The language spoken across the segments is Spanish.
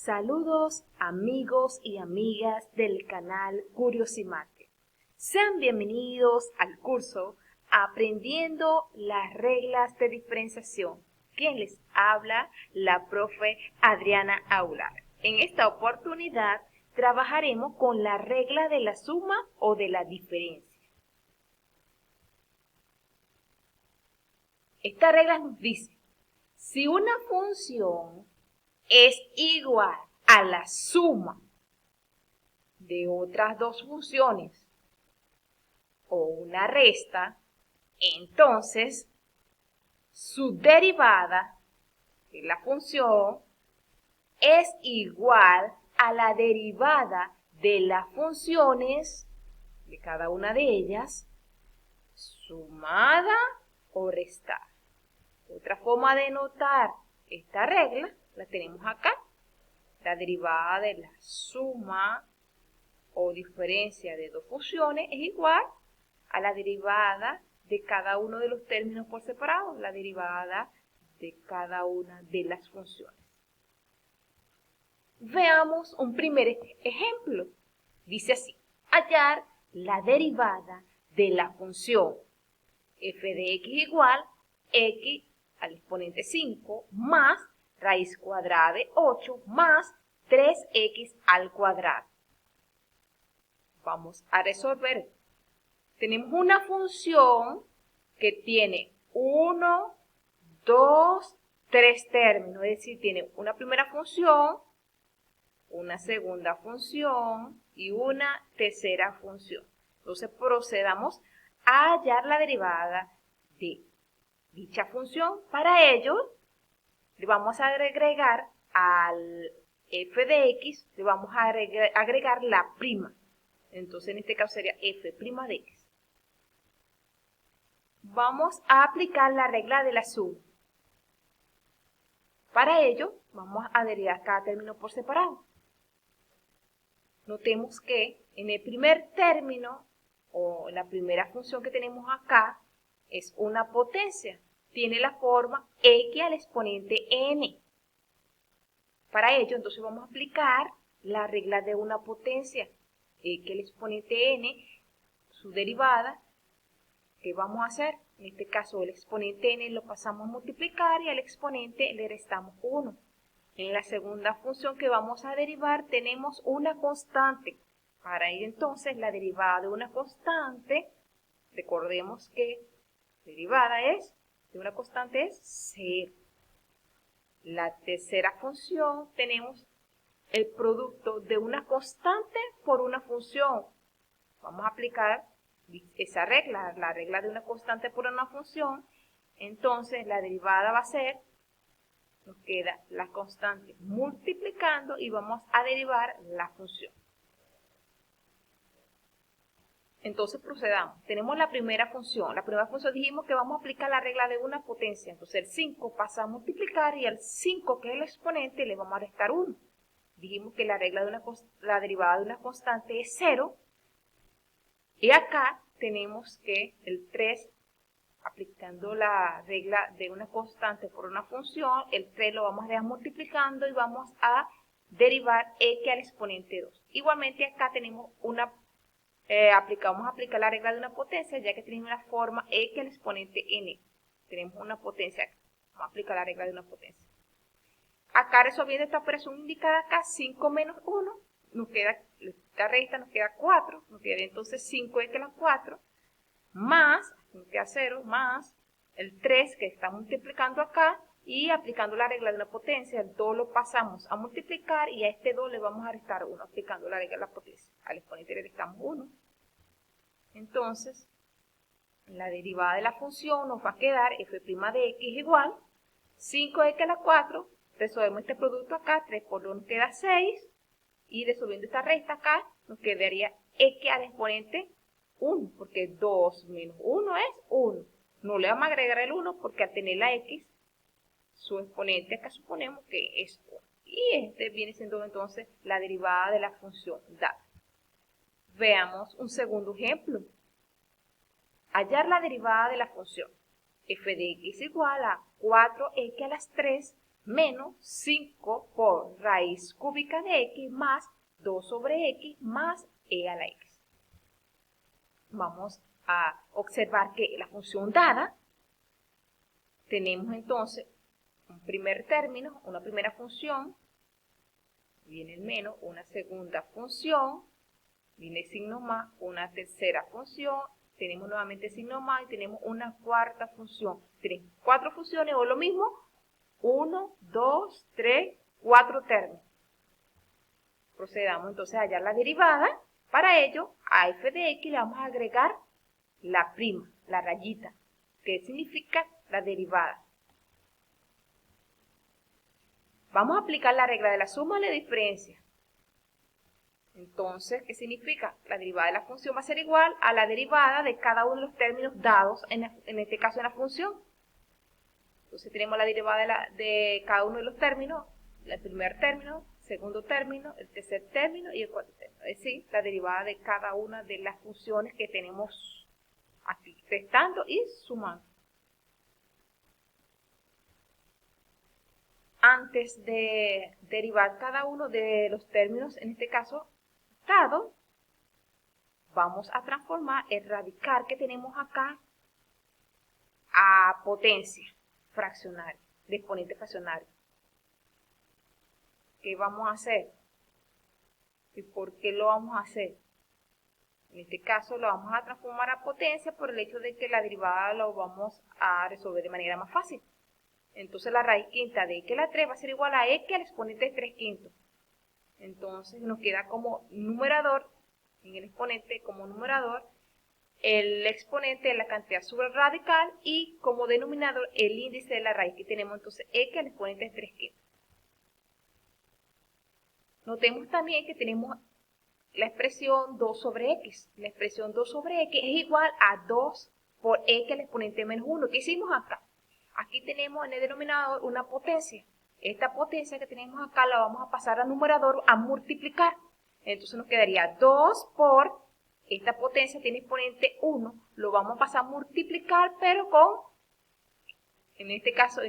Saludos amigos y amigas del canal Curiosimate. Sean bienvenidos al curso Aprendiendo las reglas de diferenciación. Quien les habla, la profe Adriana Aular. En esta oportunidad trabajaremos con la regla de la suma o de la diferencia. Esta regla nos dice, si una función es igual a la suma de otras dos funciones o una resta, entonces su derivada de la función es igual a la derivada de las funciones de cada una de ellas sumada o restada. Otra forma de notar esta regla la tenemos acá. La derivada de la suma o diferencia de dos funciones es igual a la derivada de cada uno de los términos por separado, la derivada de cada una de las funciones. Veamos un primer ejemplo. Dice así, hallar la derivada de la función f de x igual x al exponente 5 más raíz cuadrada de 8 más 3x al cuadrado. Vamos a resolver. Tenemos una función que tiene 1, 2, 3 términos, es decir, tiene una primera función, una segunda función y una tercera función. Entonces procedamos a hallar la derivada de dicha función. Para ello, le vamos a agregar al f de x, le vamos a agregar la prima. Entonces en este caso sería f' de x. Vamos a aplicar la regla de la suma. Para ello, vamos a derivar cada término por separado. Notemos que en el primer término, o la primera función que tenemos acá, es una potencia. Tiene la forma x al exponente n. Para ello, entonces vamos a aplicar la regla de una potencia. X al exponente n, su derivada, ¿qué vamos a hacer? En este caso, el exponente n lo pasamos a multiplicar y al exponente le restamos 1. En la segunda función que vamos a derivar tenemos una constante. Para ello, entonces, la derivada de una constante, recordemos que la derivada de una constante es 0. La tercera función tenemos el producto de una constante por una función. Vamos a aplicar esa regla, la regla de una constante por una función. Entonces la derivada va a ser, nos queda la constante multiplicando y vamos a derivar la función. Entonces procedamos. Tenemos la primera función. La primera función dijimos que vamos a aplicar la regla de una potencia. Entonces el 5 pasa a multiplicar y al 5, que es el exponente, le vamos a restar 1. Dijimos que la derivada de una constante es 0. Y acá tenemos que el 3, aplicando la regla de una constante por una función, el 3 lo vamos a dejar multiplicando y vamos a derivar x al exponente 2. Igualmente acá tenemos vamos a aplicar la regla de una potencia, ya que tenemos la forma x al exponente n. Tenemos una potencia acá. Vamos a aplicar la regla de una potencia. Acá resolviendo esta operación indicada acá, 5 menos 1, nos queda, esta resta nos queda 4, nos queda entonces 5x a la 4, más, nos queda 0, más el 3 que está multiplicando acá, y aplicando la regla de una potencia, el 2 lo pasamos a multiplicar y a este 2 le vamos a restar 1, aplicando la regla de la potencia. Al exponente le restamos 1. Entonces, la derivada de la función nos va a quedar f' de x igual 5x a la 4, resolvemos este producto acá, 3 por 2 nos queda 6, y resolviendo esta resta acá, nos quedaría x al exponente 1, porque 2 menos 1 es 1. No le vamos a agregar el 1 porque al tener la x, su exponente acá suponemos que es 1. Y este viene siendo entonces la derivada de la función dada. Veamos un segundo ejemplo. Hallar la derivada de la función f de x igual a 4x a las 3 menos 5 por raíz cúbica de x más 2 sobre x más e a la x. Vamos a observar que la función dada, tenemos entonces un primer término, una primera función, viene el menos, una segunda función, viene el signo más, una tercera función, tenemos nuevamente signo más y tenemos una cuarta función. Tenemos 4 funciones o lo mismo, 1, 2, 3, 4 términos. Procedamos entonces a hallar la derivada. Para ello, a f de x le vamos a agregar la prima, la rayita, que significa la derivada. Vamos a aplicar la regla de la suma y la diferencia. Entonces, ¿qué significa? La derivada de la función va a ser igual a la derivada de cada uno de los términos dados, en este caso en la función. Entonces tenemos la derivada de cada uno de los términos, el primer término, segundo término, el tercer término y el cuarto término. Es decir, la derivada de cada una de las funciones que tenemos aquí, restando y sumando. Antes de derivar cada uno de los términos, en este caso dados, vamos a transformar el radical que tenemos acá a potencia fraccionaria, de exponente fraccionario. ¿Qué vamos a hacer? ¿Y por qué lo vamos a hacer? En este caso lo vamos a transformar a potencia por el hecho de que la derivada lo vamos a resolver de manera más fácil. Entonces la raíz quinta de x a la 3 va a ser igual a x al exponente de 3 quintos. Entonces nos queda como numerador, en el exponente como numerador, el exponente de la cantidad sobre el radical y como denominador el índice de la raíz que tenemos entonces x al exponente de 3 quintos. Notemos también que tenemos la expresión 2 sobre x. La expresión 2 sobre x es igual a 2 por x al exponente de menos 1. ¿Qué hicimos acá? Aquí tenemos en el denominador una potencia. Esta potencia que tenemos acá la vamos a pasar al numerador a multiplicar. Entonces nos quedaría 2 por, esta potencia tiene exponente 1, lo vamos a pasar a multiplicar, pero con, en este caso,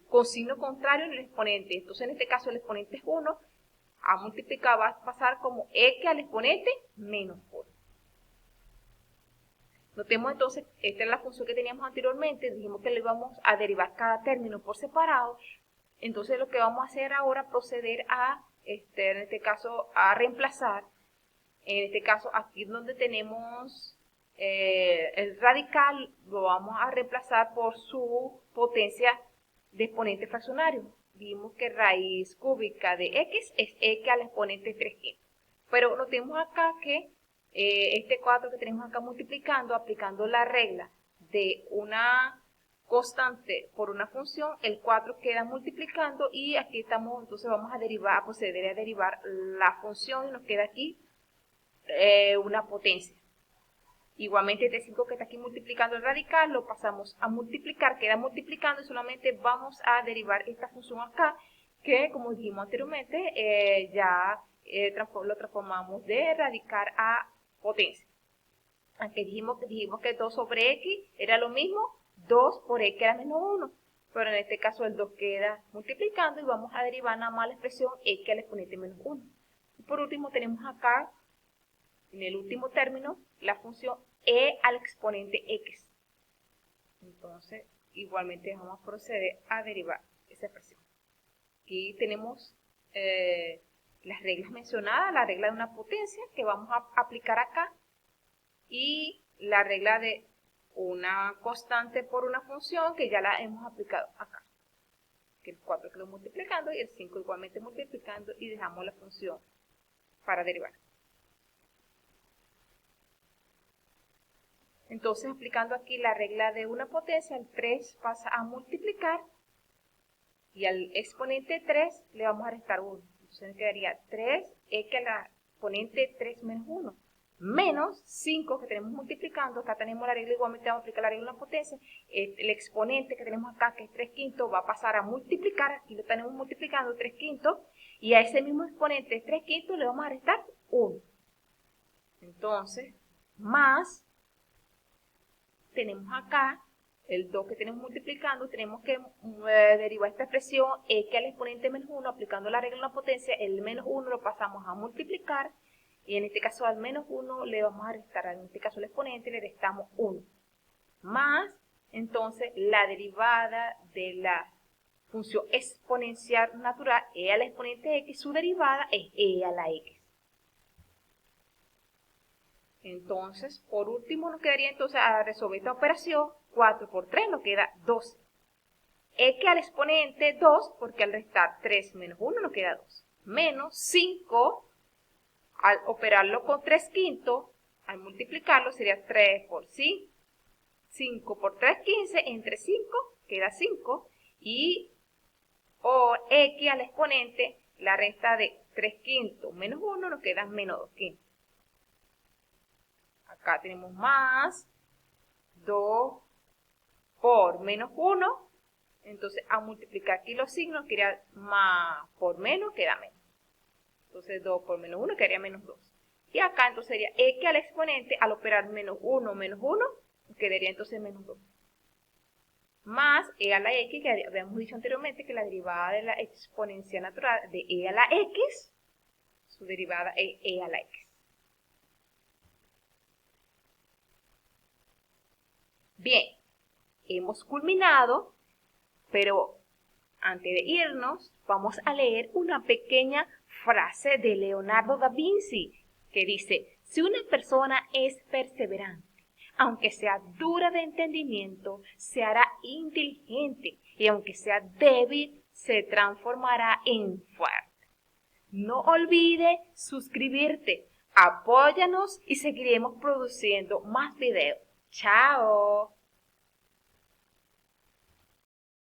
con signo contrario en el exponente. Entonces en este caso el exponente es 1, a multiplicar va a pasar como x al exponente menos 1. Notemos entonces, esta es la función que teníamos anteriormente, dijimos que le íbamos a derivar cada término por separado. Entonces lo que vamos a hacer ahora es proceder a, en este caso, a reemplazar, en este caso aquí donde tenemos el radical, lo vamos a reemplazar por su potencia de exponente fraccionario. Vimos que raíz cúbica de x es x al exponente 3 quintos. Pero notemos acá que este 4 que tenemos acá multiplicando, aplicando la regla de una constante por una función, el 4 queda multiplicando y aquí estamos, entonces vamos a proceder a derivar la función y nos queda aquí una potencia. Igualmente este 5 que está aquí multiplicando el radical, lo pasamos a multiplicar, queda multiplicando y solamente vamos a derivar esta función acá, que como dijimos anteriormente, lo transformamos de radical a potencia. Aquí dijimos que 2 sobre x era lo mismo, 2 por x era menos 1. Pero en este caso el 2 queda multiplicando y vamos a derivar nada más la expresión x al exponente menos 1. Y por último tenemos acá, en el último término, la función e al exponente x. Entonces, igualmente vamos a proceder a derivar esa expresión. Aquí tenemos las reglas mencionadas, la regla de una potencia que vamos a aplicar acá y la regla de una constante por una función que ya la hemos aplicado acá. Que el 4 quedó multiplicando y el 5 igualmente multiplicando y dejamos la función para derivar. Entonces, aplicando aquí la regla de una potencia, el 3 pasa a multiplicar y al exponente 3 le vamos a restar 1. Entonces nos quedaría 3x al exponente 3 menos 1. Menos 5 que tenemos multiplicando, acá tenemos la regla, igualmente vamos a aplicar la regla de una potencia, el exponente que tenemos acá, que es 3 quintos, va a pasar a multiplicar, aquí lo tenemos multiplicando 3 quintos, y a ese mismo exponente 3 quintos le vamos a restar 1. Entonces, más, tenemos acá el 2 que tenemos multiplicando, tenemos que derivar esta expresión x al exponente menos 1, aplicando la regla de la potencia, el menos 1 lo pasamos a multiplicar, y en este caso al menos 1 le vamos a restar, en este caso al exponente le restamos 1, más, entonces, la derivada de la función exponencial natural, e al exponente x, su derivada es e a la x. Entonces, por último, nos quedaría entonces a resolver esta operación, 4 por 3 nos queda 12. X al exponente 2, porque al restar 3 menos 1 nos queda 2. Menos 5, al operarlo con 3 quintos, al multiplicarlo sería 3 por 5. 5 por 3, 15, entre 5 queda 5. Y X al exponente, la resta de 3 quintos menos 1 nos queda menos 2 quintos. Acá tenemos más 2 por menos 1. Entonces, a multiplicar aquí los signos, quedaría más por menos, queda menos. Entonces, 2 por menos 1 quedaría menos 2. Y acá entonces sería x al exponente, al operar menos 1, quedaría entonces menos 2. Más e a la x, que habíamos dicho anteriormente que la derivada de la exponencia natural de e a la x, su derivada es e a la x. Bien, hemos culminado, pero antes de irnos, vamos a leer una pequeña frase de Leonardo da Vinci que dice: si una persona es perseverante, aunque sea dura de entendimiento, se hará inteligente, y aunque sea débil, se transformará en fuerte. No olvides suscribirte, apóyanos y seguiremos produciendo más videos. ¡Chao!